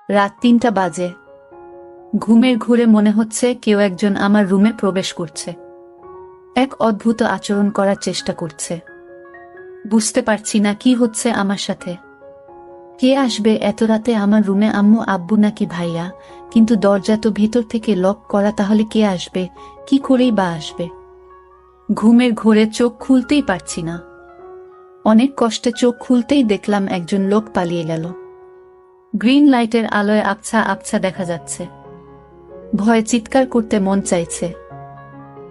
রাত ৩টা বাজে। ঘুমের ঘোরে মনে হচ্ছে কেউ একজন আমার রুমে প্রবেশ করছে, এক অদ্ভুত আচরণ করার চেষ্টা করছে। বুঝতে পারছি না কি হচ্ছে আমার সাথে। কে আসবে এত রাতে আমার রুমে? আম্মু, আব্বু নাকি ভাইয়া? কিন্তু দরজা তো ভিতর থেকে লক করা, তাহলে কে আসবে? কি করেই বা আসবে? ঘুমের ঘোরে চোখ খুলতেই পারছি না। অনেক কষ্টে চোখ খুলতেই দেখলাম একজন লোক পালিয়ে গেল। গ্রিন লাইটের আলোয় আবছা আবছা দেখা যাচ্ছে। ভয়ে চিৎকার করতে মন চাইছে,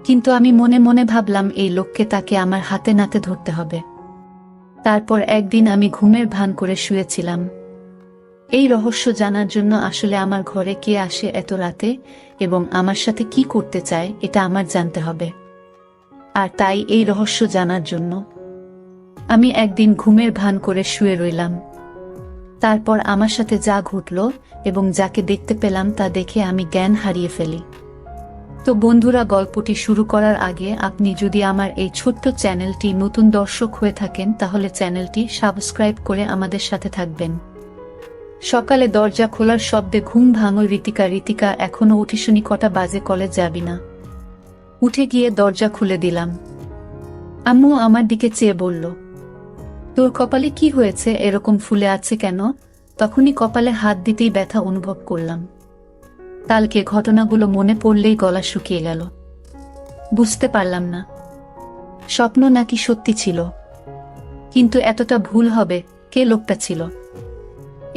কিন্তু আমি মনে মনে ভাবলাম এই লোককে তাকে আমার হাতে নাতে ধরতে হবে। তারপর একদিন আমি ঘুমের ভান করে শুয়েছিলাম। এই রহস্য জানার জন্য আসলে আমার ঘরে কে আসে এত রাতে এবং আমার সাথে কি করতে চায় এটা আমার জানতে হবে। আর তাই এই রহস্য জানার জন্য আমি একদিন ঘুমের ভান করে শুয়ে রইলাম। তারপর আমার সাথে যা ঘটল এবং যাকে দেখতে পেলাম তা দেখে আমি জ্ঞান হারিয়ে ফেলি। তো বন্ধুরা, গল্পটি শুরু করার আগে আপনি যদি আমার এই ছোট্ট চ্যানেলটি নতুন দর্শক হয়ে থাকেন তাহলে চ্যানেলটি সাবস্ক্রাইব করে আমাদের সাথে থাকবেন। সকালে দরজা খোলার শব্দে ঘুম ভাঙল ঋতিকা। ঋতিকা, এখনো উঠিসনি? কটা বাজে? কলেজ যাবি না? উঠে গিয়ে দরজা খুলে দিলাম। আম্মু আমার দিকে চেয়ে বলল, তোর কপালে কি হয়েছে? এরকম ফুলে আছে কেন? তখনই কপালে হাত দিতেই ব্যথা অনুভব করলাম। কালকে ঘটনাগুলো মনে পড়লেই গলা শুকিয়ে গেল। বুঝতে পারলাম না স্বপ্ন নাকি সত্যি ছিল, কিন্তু এতটা ভুল হবে? কে লোকটা ছিল?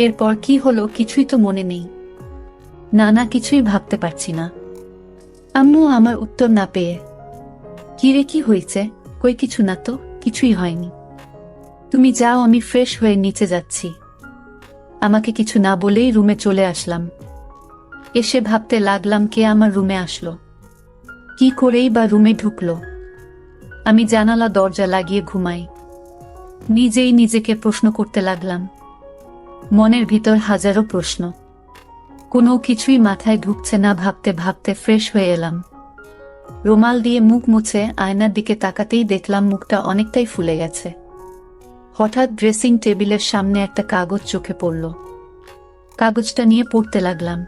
এরপর কি হলো কিছুই তো মনে নেই। না, কিছুই ভাবতে পারছি না। আম্মু আমার উত্তর না পেয়ে, কিরে কি হয়েছে? কই কিছু না তো, কিছুই হয়নি। তুমি যাও, আমি ফ্রেশ হয়ে নিচে যাচ্ছি। আমাকে কিছু না বলেই রুমে চলে আসলাম। এসে ভাবতে লাগলাম কে আমার রুমে আসলো, কি করেই বা রুমে ঢুকলো। আমি জানালা দরজা লাগিয়ে ঘুমাই। নিজেই নিজেকে প্রশ্ন করতে লাগলাম। মনের ভিতর হাজারো প্রশ্ন, কোনো কিছুই মাথায় ঢুকছে না। ভাবতে ভাবতে ফ্রেশ হয়ে এলাম। রুমাল দিয়ে মুখ মুছে আয়নার দিকে তাকাতেই দেখলাম মুখটা অনেকটাই ফুলে গেছে। হঠাৎ ড্রেসিং টেবিলের সামনে একটা কাগজ চোখে পড়ল। কাগজটা নিয়ে পড়তে লাগলাম।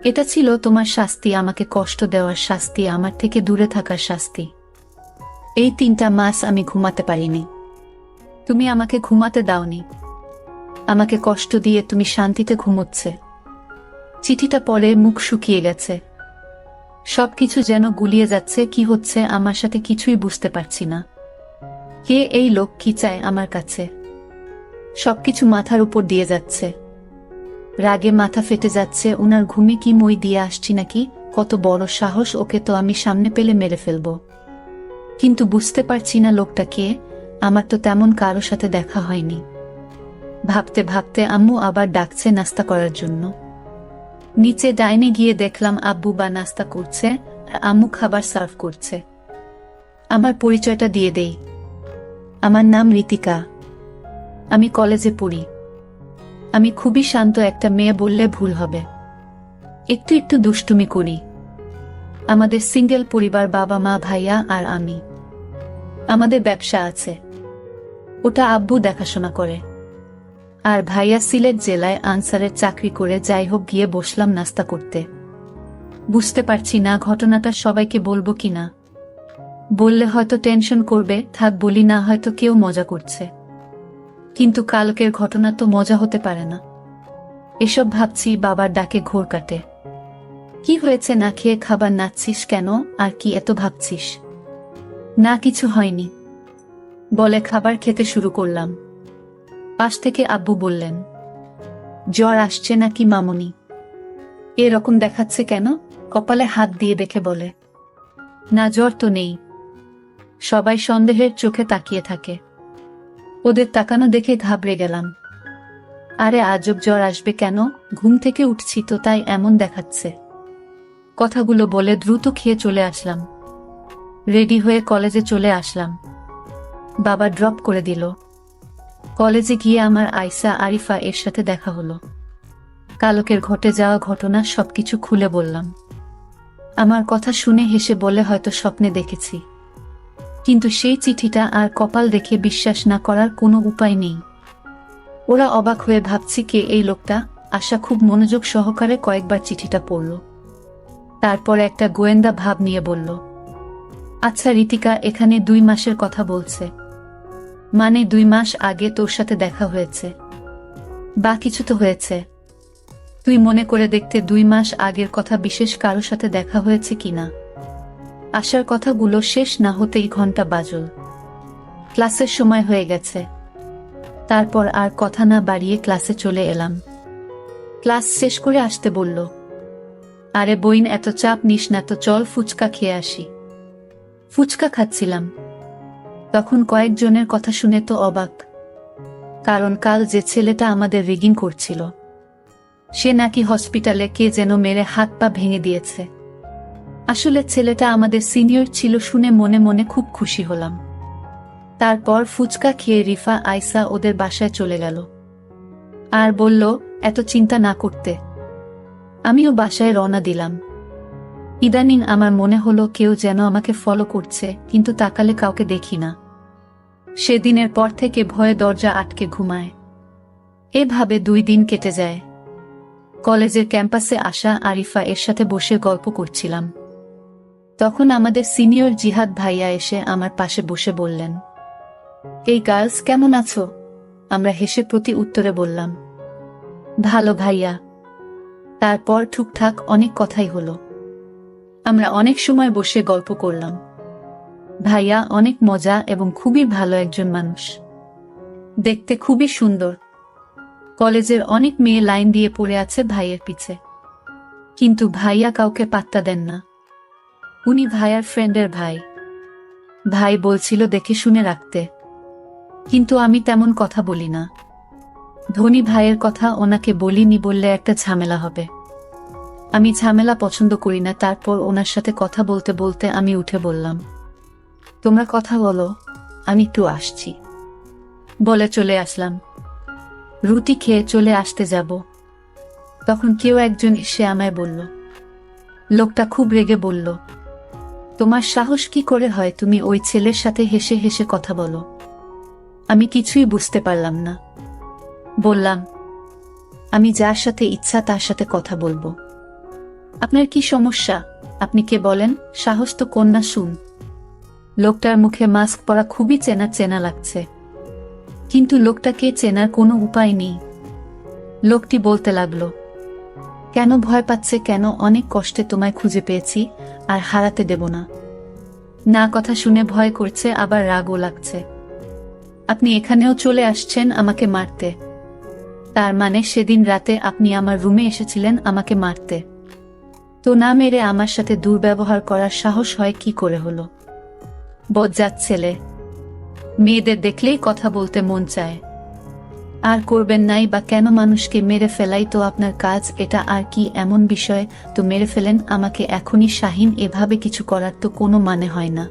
এটা ছিল তোমার শাস্তি, আমাকে কষ্ট দেওয়ার শাস্তি, আমার থেকে দূরে থাকার শাস্তি। এই 3টা মাস আমি ঘুমাতে পারিনি। তুমি আমাকে ঘুমাতে দাওনি। আমাকে কষ্ট দিয়ে তুমি শান্তিতে ঘুমোচ্ছে। চিঠিটা পড়ে মুখ শুকিয়ে গেছে। সবকিছু যেন গুলিয়ে যাচ্ছে। কি হচ্ছে আমার সাথে কিছুই বুঝতে পারছি না। কে এই লোক? কি চায় আমার কাছে? সবকিছু মাথার উপর দিয়ে যাচ্ছে। রাগে মাথা ফেটে যাচ্ছে। উনার ঘুমে কি মই দিয়ে আসছি নাকি? কত বড় সাহস! ওকে তো আমি সামনে পেলে মেরে ফেলব। কিন্তু বুঝতে পারছি না লোকটা কে। আমার তো তেমন কারো সাথে দেখা হয়নি। ভাবতে ভাবতে আম্মু আবার ডাকছে নাস্তা করার জন্য। নিচে ডাইনে গিয়ে দেখলাম আব্বু বা নাস্তা করছে আর আম্মু খাবার সার্ভ করছে। আমার পরিচয়টা দিয়ে দেই। আমার নাম ঋতিকা। আমি কলেজে পড়ি। আমি খুবই শান্ত একটা মেয়ে বললে ভুল হবে। একটু একটু দুষ্টুমি করি। আমাদের সিঙ্গেল পরিবার, বাবা মা ভাইয়া আর আমি। আমাদের ব্যবসা আছে, ওটা আব্বু দেখাশোনা করে। আর ভাইয়া সিলেট জেলায় আনসারের চাকরি করে। যাই হোক, গিয়ে বসলাম নাস্তা করতে। বুঝতে পারছি না ঘটনাটা সবাইকে বলবো কিনা। বললে হয়তো টেনশন করবে, থাক বলি না, হয়তো কেউ মজা করছে। কিন্তু কালকের ঘটনা তো মজা হতে পারে না। এসব ভাবছি, বাবার ডাকে ঘোর কাটে। কি হয়েছে? না খেয়ে খাবার নাচ্ছিস কেন? আর কি এত ভাবছিস? না কিছু হয়নি বলে খাবার খেতে শুরু করলাম। পাশ থেকে আব্বু বললেন, জ্বর আসছে নাকি মামুনি? এরকম দেখাচ্ছে কেন? কপালে হাত দিয়ে দেখে বলে, না জ্বর তো নেই। সবাই সন্দেহের চোখে তাকিয়ে থাকে। ওদের তাকানো দেখে ঘাবড়ে গেলাম। আরে আজব, জ্বর আসবে কেন? ঘুম থেকে উঠছি তো, তাই এমন দেখাচ্ছে। কথাগুলো বলে দ্রুত খেয়ে চলে আসলাম। রেডি হয়ে কলেজে চলে আসলাম। বাবা ড্রপ করে দিল। কলেজে গিয়ে আমার আয়সা আরিফা এর সাথে দেখা হলো। কালকের ঘটে যাওয়া ঘটনা সবকিছু খুলে বললাম। আমার কথা শুনে হেসে বলে, হয়তো স্বপ্নে দেখেছি। কিন্তু সেই চিঠিটা আর কপাল দেখে বিশ্বাস না করার কোনো উপায় নেই। ওরা অবাক হয়ে ভাবছি কে এই লোকটা। আশা খুব মনোযোগ সহকারে কয়েকবার চিঠিটা পড়ল। তারপর একটা গোয়েন্দা ভাব নিয়ে বলল, আচ্ছা রিতিকা, এখানে 2 মাসের কথা বলছে, মানে 2 মাস আগে তোর সাথে দেখা হয়েছে বা কিছু তো হয়েছে? তুই মনে করে দেখতে 2 মাস আগের কথা বিশেষ কারো সাথে দেখা হয়েছে কিনা। আশার কথাগুলো শেষ না হতেই ঘন্টা বাজল। ক্লাসের সময় হয়ে গেছে। তারপর আর কথা না বাড়িয়ে ক্লাসে চলে এলাম। ক্লাস শেষ করে আসতে বলল, আরে বইন, এত চাপ নিস না তো, চল ফুচকা খেয়ে আসি। ফুচকা খাচ্ছিলাম, তখন কয়েকজনের কথা শুনে তো অবাক। কারণ কাল যে ছেলেটা আমাদের রিগিং করছিল, সে নাকি হসপিটালে কে যেন মেরে হাত পা ভেঙে দিয়েছে। আসলে ছেলেটা আমাদের সিনিয়র ছিল শুনে মনে মনে খুব খুশি হলাম। তারপর ফুচকা খেয়ে রিফা আয়সা ওদের বাসায় চলে গেল আর বলল এত চিন্তা না করতে। আমিও বাসায় রওনা দিলাম। ইদানিং আমার মনে হলো কেউ যেন আমাকে ফলো করছে, কিন্তু তাকালে কাউকে দেখি না। সেদিনের পর থেকে ভয়ে দরজা আটকে ঘুমায়। এভাবে 2 দিন কেটে যায়। কলেজের ক্যাম্পাসে আসা আরিফা এর সাথে বসে গল্প করছিলাম। তখন আমাদের সিনিয়র জিহাদ ভাইয়া এসে আমার পাশে বসে বললেন, এই গার্লস কেমন আছো? আমরা হেসে প্রতি উত্তরে বললাম, ভালো ভাইয়া। তারপর টুকটাক অনেক কথাই হলো। আমরা অনেক সময় বসে গল্প করলাম। ভাইয়া অনেক মজা এবং খুবই ভালো একজন মানুষ, দেখতে খুবই সুন্দর। কলেজের অনেক মেয়ে লাইন দিয়ে পড়ে আছে ভাইয়ের পিছে, কিন্তু ভাইয়া কাউকে পাত্তা দেন না। উনি ভাইয়ার ফ্রেন্ডের ভাই। ভাই বলছিল দেখে শুনে রাখতে, কিন্তু আমি তেমন কথা বলি না। ধনী ভাইয়ের কথা ওনাকে বলিনি বললে একটা ঝামেলা হবে। আমি ঝামেলা পছন্দ করি না। তারপর ওনার সাথে কথা বলতে বলতে আমি উঠে বললাম, তোমরা কথা বলো, আমি একটু আসছি। বলে চলে আসলাম। রুটি খেয়ে চলে আসতে যাব, তখন কেউ একজন এসে আমায় বলল। লোকটা খুব রেগে বলল, তোমার সাহস কি করে হয় তুমি ওই ছেলের সাথে হেসে হেসে কথা বলো? আমি কিছুই বুঝতে পারলাম না। বললাম, আমি যার সাথে ইচ্ছা তার সাথে কথা বলবো। আপনার কি সমস্যা? আপনি কে বলেন? সাহস তো কন্যা শুন। লোকটার মুখে মাস্ক পরা খুবই চেনা চেনা লাগছে, কিন্তু লোকটাকে চেনার কোনো উপায় নেই। লোকটি বলতে লাগলো, কেন ভয় পাচ্ছে কেন? অনেক কষ্টে তোমায় খুঁজে পেয়েছি, আর হারাতে দেব না। না, কথা শুনে ভয় করছে, আবার রাগও লাগছে। আপনি এখানেও চলে আসছেন আমাকে মারতে। তার মানে সেদিন রাতে আপনি আমার রুমে এসেছিলেন আমাকে মারতে। তো না মেরে আমার সাথে দুর্ব্যবহার করার সাহস হয় কি করে হলো? বজ্জাত ছেলে। মেয়েদের দেখলেই কথা বলতে মন চায়। আর করবেন নাই বা কেন? মানুষকে মেরে ফেলাই তো আপনার কাজ, এটা আর কি এমন বিষয়? তো মেরে ফেলেন আমাকে এখনই শাহিন, এভাবে কিছু করার তো কোনো মানে হয় না।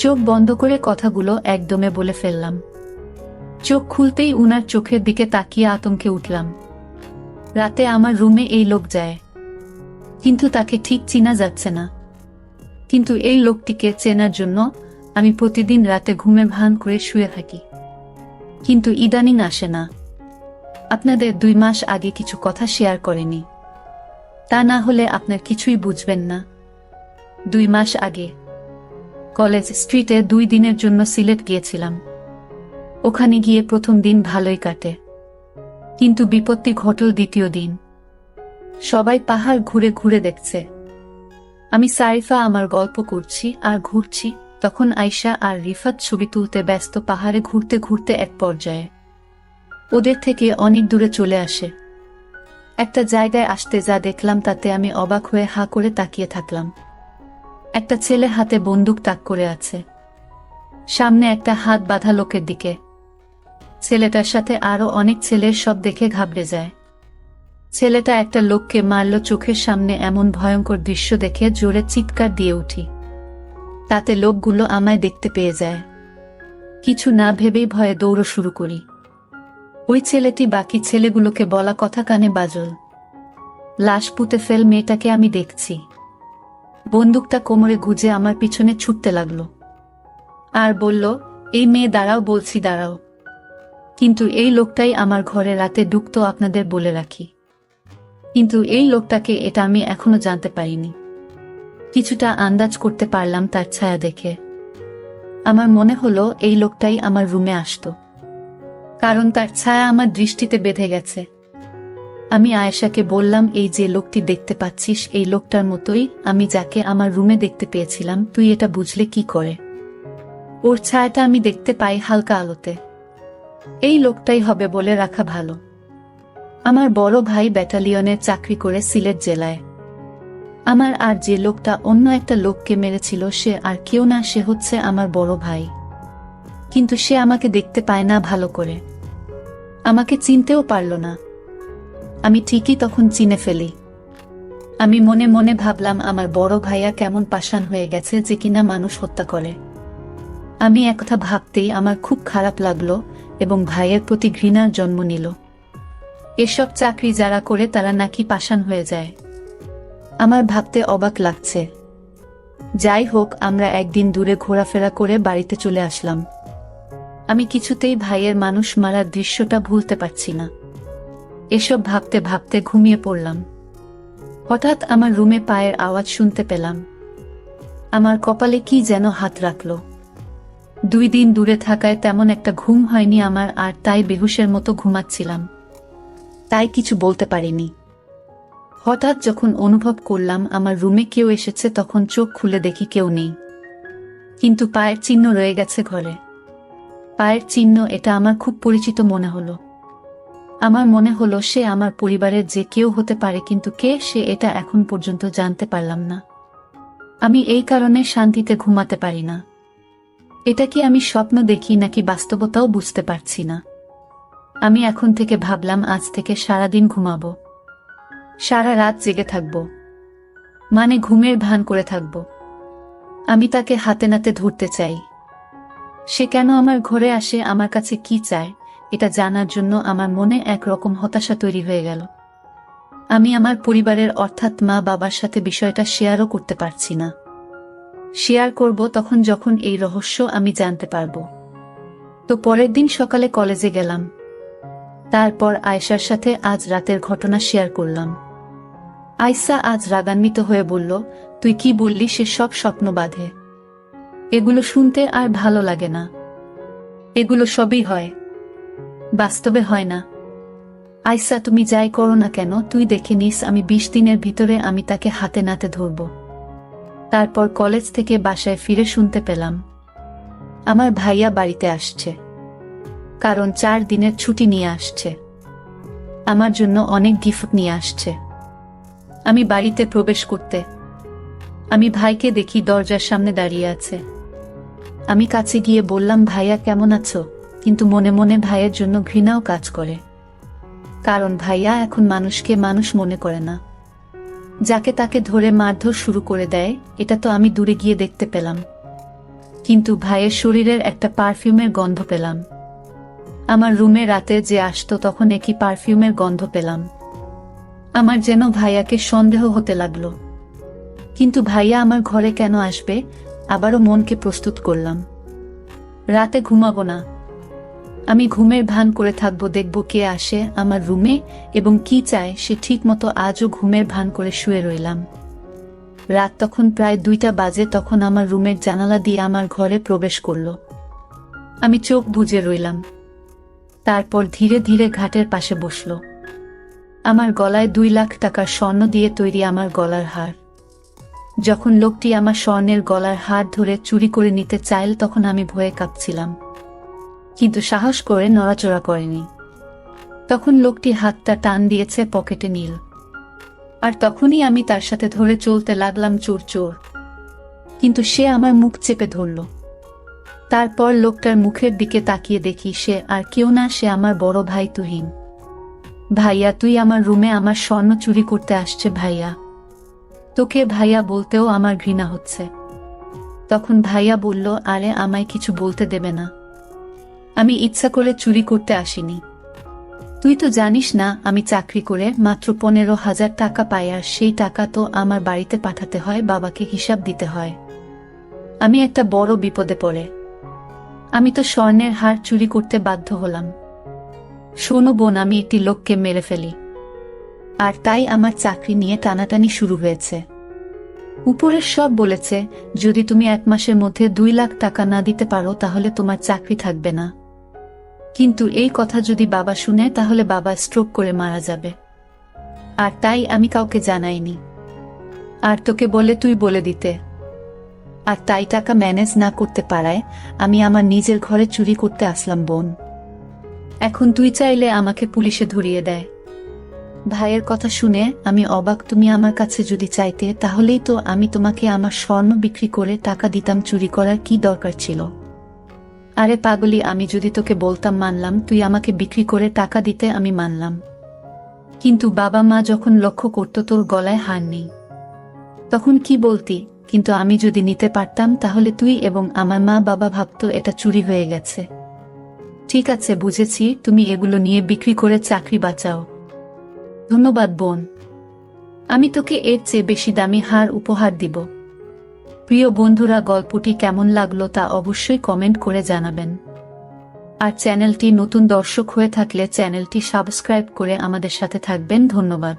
চোখ বন্ধ করে কথাগুলো একদমে বলে ফেললাম। চোখ খুলতেই উনার চোখের দিকে তাকিয়ে আতঙ্কে উঠলাম। রাতে আমার রুমে এই লোক যায়, কিন্তু তাকে ঠিক চিনা যাচ্ছে না। কিন্তু এই লোকটিকে চেনার জন্য আমি প্রতিদিন রাতে ঘুমে ভান করে শুয়ে থাকি, কিন্তু ইদানিং আসে না। আপনাদের 2 মাস আগে কিছু কথা শেয়ার করেনি, তা না হলে আপনার কিছুই বুঝবেন না। 2 মাস আগে কলেজ স্ট্রিটে 2 দিনের জন্য সিলেট গিয়েছিলাম। ওখানে গিয়ে প্রথম দিন ভালোই কাটে, কিন্তু বিপত্তি ঘটল দ্বিতীয় দিন। সবাই পাহাড় ঘুরে ঘুরে দেখছে, আমি সারিফা আমার গল্প করছি আর ঘুরছি। তখন আয়শা আর রিফাত ছবি তুলতে ব্যস্ত। পাহাড়ে ঘুরতে ঘুরতে এক পর্যায়ে ওদের থেকে অনেক দূরে চলে আসে। একটা জায়গায় আসতে যা দেখলাম তাতে আমি অবাক হয়ে হা করে তাকিয়ে থাকলাম। একটা ছেলে হাতে বন্দুক তাক করে আছে, সামনে একটা হাত বাঁধা লোকের দিকে। ছেলেটার সাথে আরো অনেক ছেলের, সব দেখে ঘাবড়ে যায়। ছেলেটা একটা লোককে মারল চোখের সামনে। এমন ভয়ঙ্কর দৃশ্য দেখে জোরে চিৎকার দিয়ে উঠি। তাতে লোকগুলো আমায় দেখতে পেয়ে যায়। কিছু না ভেবেই ভয়ে দৌড় শুরু করি। ওই ছেলেটি বাকি ছেলেগুলোকে বলা কথা কানে বাজল, লাশ পুঁতে ফেল মেয়েটাকে আমি দেখছি। বন্দুকটা কোমরে গুজে আমার পিছনে ছুটতে লাগলো আর বলল, এই মেয়ে দাঁড়াও, বলছি দাঁড়াও। কিন্তু এই লোকটাই আমার ঘরে রাতে ঢুকতো, আপনাদের বলে রাখি। কিন্তু এই লোকটাকে এটা আমি এখনো জানতে পারিনি। কিছুটা আন্দাজ করতে পারলাম তার ছায়া দেখে। আমার মনে হলো এই লোকটাই আমার রুমে আসতো, কারণ তার ছায়া আমার দৃষ্টিতে বেঁধে গেছে। আমি আয়েশাকে বললাম, এই যে লোকটি দেখতে পাচ্ছিস এই লোকটার মতোই আমি যাকে আমার রুমে দেখতে পেয়েছিলাম, তুই এটা বুঝলে কি করে? ওর ছায়াটা আমি দেখতে পাই হালকা আলোতে। এই লোকটাই হবে বলে রাখা ভালো। আমার বড় ভাই ব্যাটালিয়নে চাকরি করে সিলেট জেলায়। আমার আর যে লোকটা অন্য একটা লোককে মেরেছিল সে আর কেউ না, সে হচ্ছে আমার বড় ভাই। কিন্তু সে আমাকে দেখতে পায় না ভালো করে, আমাকে চিনতেও পারল না। আমি ঠিকই তখন চিনে ফেলি। আমি মনে মনে ভাবলাম, আমার বড় ভাইয়া কেমন পাষাণ হয়ে গেছে যে কিনা মানুষ হত্যা করে। আমি একথা ভাবতেই আমার খুব খারাপ লাগলো এবং ভাইয়ের প্রতি ঘৃণার জন্ম নিল। এসব চাকরি যারা করে তারা নাকি পাষাণ হয়ে যায়। আমার ভাবতে অবাক লাগছে। যাই হোক, আমরা একদিন দূরে ঘোরাফেরা করে বাড়িতে চলে আসলাম। আমি কিছুতেই ভাইয়ের মানুষ মারার দৃশ্যটা ভুলতে পারছি না। এসব ভাবতে ভাবতে ঘুমিয়ে পড়লাম। হঠাৎ আমার রুমে পায়ের আওয়াজ শুনতে পেলাম। আমার কপালে কি যেন হাত রাখল। 2 দিন দূরে থাকায় তেমন একটা ঘুম হয়নি আমার, আর তাই বেহুশের মতো ঘুমাচ্ছিলাম, তাই কিছু বলতে পারিনি। হঠাৎ যখন অনুভব করলাম আমার রুমে কেউ এসেছে, তখন চোখ খুলে দেখি কেউ নেই, কিন্তু পায়ের চিহ্ন রয়ে গেছে ঘরে। পায়ের চিহ্ন, এটা আমার খুব পরিচিত মনে হলো। আমার মনে হলো সে আমার পরিবারের যে কেউ হতে পারে, কিন্তু কে সে এটা এখন পর্যন্ত জানতে পারলাম না। আমি এই কারণে শান্তিতে ঘুমাতে পারি না। এটা কি আমি স্বপ্ন দেখি নাকি বাস্তবতাও বুঝতে পারছি না। আমি এখন থেকে ভাবলাম, আজ থেকে সারাদিন ঘুমাবো, সারা রাত জেগে থাকবো, মানে ঘুমের ভান করে থাকবো। আমি তাকে হাতে নাতে ধরতে চাই। সে কেন আমার ঘরে আসে, আমার কাছে কি চায়, এটা জানার জন্য আমার মনে একরকম হতাশা তৈরি হয়ে গেল। আমি আমার পরিবারের অর্থাৎ মা বাবার সাথে বিষয়টা শেয়ারও করতে পারছি না। শেয়ার করব তখন যখন এই রহস্য আমি জানতে পারবো। তো পরের দিন সকালে কলেজে গেলাম। তারপর আয়েশার সাথে আজ রাতের ঘটনা শেয়ার করলাম। আয়েশা আজ রাগান্বিত হয়ে বলল, তুই কি বললি সে সব স্বপ্ন বাঁধে? এগুলো শুনতে আর ভালো লাগে না। এগুলো সবই হয়, বাস্তবে হয় না। আয়েশা, তুমি যাই করো না কেন, তুই দেখে নিস আমি 20 দিনের ভিতরে আমি তাকে হাতে নাতে ধরব। তারপর কলেজ থেকে বাসায় ফিরে শুনতে পেলাম আমার ভাইয়া বাড়িতে আসছে, কারণ 4 দিনের ছুটি নিয়ে আসছে। আমার জন্য অনেক গিফট নিয়ে আসছে। আমি বাড়িতে প্রবেশ করতে আমি ভাইকে দেখি দরজার সামনে দাঁড়িয়ে আছে। আমি কাছে গিয়ে বললাম, ভাইয়া কেমন আছো? কিন্তু মনে মনে ভাইয়ের জন্য ঘৃণাও কাজ করে, কারণ ভাইয়া এখন মানুষকে মানুষ মনে করে না, যাকে তাকে ধরে মারধর শুরু করে দেয়। এটা তো আমি দূরে গিয়ে দেখতে পেলাম, কিন্তু ভাইয়ের শরীরের একটা পারফিউমের গন্ধ পেলাম। আমার রুমে রাতে যে আসতো তখন একই পারফিউমের গন্ধ পেলাম। আমার যেন ভাইয়াকে সন্দেহ হতে লাগলো। কিন্তু ভাইয়া আমার ঘরে কেন আসবে? আবারও মনকে প্রস্তুত করলাম, রাতে ঘুমাবো না, আমি ঘুমের ভান করে থাকবো, দেখব কে আসে আমার রুমে এবং কি চায় সে। ঠিক মতো আজও ঘুমের ভান করে শুয়ে রইলাম। রাত তখন প্রায় 2টা বাজে, তখন আমার রুমের জানালা দিয়ে আমার ঘরে প্রবেশ করল। আমি চোখ বুজে রইলাম। তারপর ধীরে ধীরে ঘাটের পাশে বসল। আমার গলায় 2 লাখ টাকার স্বর্ণ দিয়ে তৈরি আমার গলার হার। যখন লোকটি আমার স্বর্ণের গলার হার ধরে চুরি করে নিতে চাইল তখন আমি ভয়ে কাঁপছিলাম, কিন্তু সাহস করে নড়াচড়া করেনি। তখন লোকটি হাতটা টান দিয়েছে পকেটে নীল, আর তখনই আমি তার সাথে ধরে চলতে লাগলাম চোর চোর। কিন্তু সে আমার মুখ চেপে ধরল। তারপর লোকটার মুখের দিকে তাকিয়ে দেখি সে আর কেউ না, সে আমার বড় ভাই তুহিন। ভাইয়া, তুই আমার রুমে আমার স্বর্ণ চুরি করতে আসছে ভাইয়া। তোকে ভাইয়া বলতেও আমার ঘৃণা হচ্ছে। তখন ভাইয়া বলল, আরে আমায় কিছু বলতে দেবে না, আমি ইচ্ছা করে চুরি করতে আসিনি। তুই তো জানিস না আমি চাকরি করে মাত্র 15,000 টাকা পাই, আর সেই টাকা তো আমার বাড়িতে পাঠাতে হয়, বাবাকে হিসাব দিতে হয়। আমি একটা বড় বিপদে পড়ে আমি তো স্বর্ণের হার চুরি করতে বাধ্য হলাম। শোনো বোন, আমি একটি লোককে মেরে ফেলি, আর তাই আমার চাকরি নিয়ে টানাটানি শুরু হয়েছে। উপরের সব বলেছে, যদি তুমি 1 মাসের মধ্যে 2 লাখ টাকা না দিতে পারো তাহলে তোমার চাকরি থাকবে না। কিন্তু এই কথা যদি বাবা শুনে তাহলে বাবা স্ট্রোক করে মারা যাবে। আর তাই আমি কাউকে জানাইনি। আর তোকে বলে তুই বলে দিতে। আর তাই টাকা ম্যানেজ না করতে পারায় আমি আমার নিজের ঘরে চুরি করতে আসলাম বোন। এখন তুই চাইলে আমাকে পুলিশে ধরিয়ে দেয়। ভাইয়ের কথা শুনে আমি অবাক। তুমি আমার কাছে যদি চাইতে তাহলেই তো আমি তোমাকে আমার স্বর্ণ বিক্রি করে টাকা দিতাম, চুরি করার কি দরকার ছিল? আরে পাগলি, আমি যদি তোকে বলতাম মানলাম, তুই আমাকে বিক্রি করে টাকা দিতে আমি মানলাম। কিন্তু বাবা মা যখন লক্ষ্য করত তোর গলায় হার নেই, তখন কি বলতি? কিন্তু আমি যদি নিতে পারতাম তাহলে তুই এবং আমার মা বাবা ভাবতো এটা চুরি হয়ে গেছে। ঠিক আছে, বুঝেছি, তুমি এগুলো নিয়ে বিক্রি করে চাকরি বাঁচাও। ধন্যবাদ বোন, আমি তোকে এর চেয়ে বেশি দামি হার উপহার দিব। প্রিয় বন্ধুরা, গল্পটি কেমন লাগলো তা অবশ্যই কমেন্ট করে জানাবেন। আর চ্যানেলটি নতুন দর্শক হয়ে থাকলে চ্যানেলটি সাবস্ক্রাইব করে আমাদের সাথে থাকবেন। ধন্যবাদ।